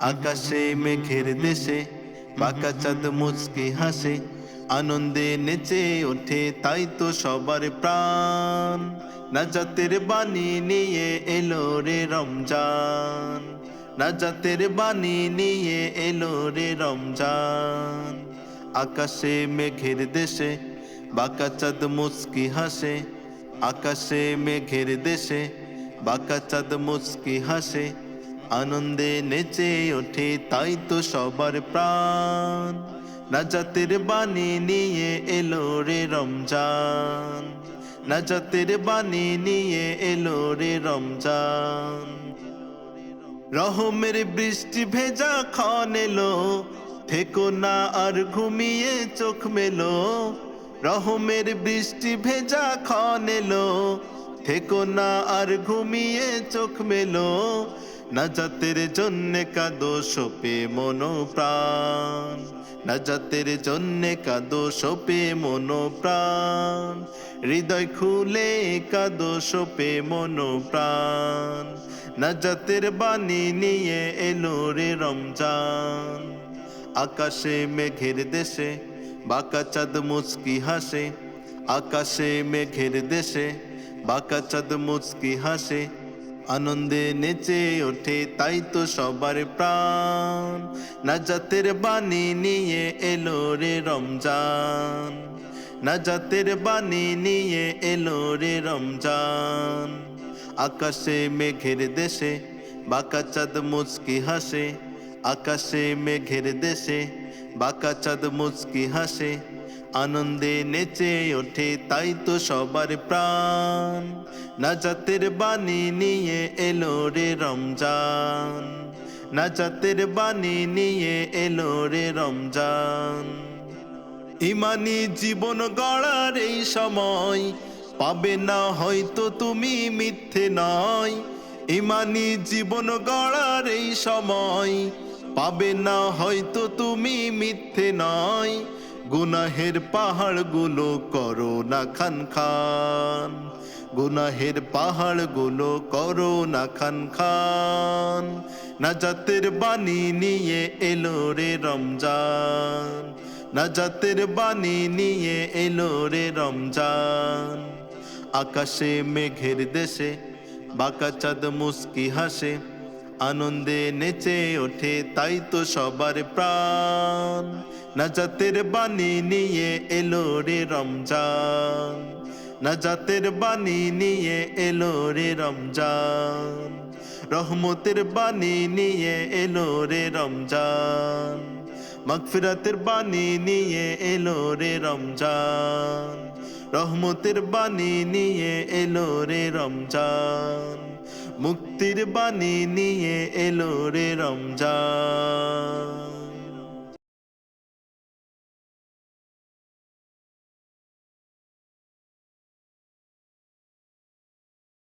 আকাশে মেঘের দেশে বাঁকা চাঁদ মুচকি হাসে, আনন্দে নেচে ওঠে তাই তো সবার প্রাণ। নাজাতের বাণী নিয়ে এলো রে রমজান, নাজাতের বাণী নিয়ে এলো রে রমজান। আকাশে মেঘের দেশে বাঁকা চাঁদ মুচকি হাসে, আকাশে মেঘের দেশে বাঁকা চাঁদ মুচকি হাসে, আনন্দে নেচে ওঠে তাই তো সবার প্রাণ। নাজাতের বাণী নিয়ে এলো রে রমজান, নাজাতের বাণী নিয়ে এলো রে রমজান। রহমের বৃষ্টি ভেজা ক্ষণ এলো, থেকো না আর ঘুমিয়ে চোখ মেলো। রহমের বৃষ্টি ভেজা ক্ষণ এলো, থেকো না আর ঘুমিয়ে চোখ মেলো। নাজাতের জন্যে কাঁদো সোপে মনো প্রাণ, নাজাতের জন্যে কাঁদো সোপে মনো প্রাণ। হৃদয় খুলে কাঁদো সোপে মনো প্রাণ, নাজাতের বাণী নিয়ে এলো রে রমজান। আকাশে মেঘের দেশে বাঁকা চাঁদ মুচকি হাসে, আকাশে মেঘের দেশে বাঁকা চাঁদ মুচকি হাসে, আনন্দে নেচে ওঠে তাই তো সবার প্রাণ। নাজাতের বাণী নিয়ে এলো রে রমজান, নাজাতের বাণী নিয়ে এলো রে রমজান। আকাশে মেঘের দেশে বাঁকা চাঁদ মুচকি হাসে, আকাশে মেঘের দেশে বাঁকা চাঁদ মুচকি হাসে, আনন্দে নেচে ওঠে তাই তো সবার প্রাণ। নাজাতের বাণী নিয়ে এলো রে রমজান, নাজাতের বাণী নিয়ে এলো রে রমজান। ইমানি জীবন গড়ার এই সময় পাবে না হয়তো তুমি মিথ্যে নয়। ইমানি জীবন গড়ার এই সময় পাবে না হয়তো তুমি মিথ্যে নয়। গুনাহের পাহাড়গুলো করো না খান খান, গুনাহের পাহাড়গুলো করো না খান খান। নাজাতের বাণী নিয়ে এলো রে রমজান, নাজাতের বাণী নিয়ে এলো রে রমজান। আকাশে মেঘের দেশে বাঁকা চাঁদ মুচকি হাসে, আনন্দে নেচে ওঠে তাই তো সবার প্রাণ। নাজাতের বাণী নিয়ে এলো রে রমজান, নাজাতের বাণী নিয়ে এলো রে রমজান। রহমতের বাণী নিয়ে এলো রে রমজান, মাগফিরাতের বাণী নিয়ে এলো রে রমজান। রহমতের বাণী নিয়ে এলো রে রমজান, মুক্তির বাণী নিয়ে এলো রে রমজান।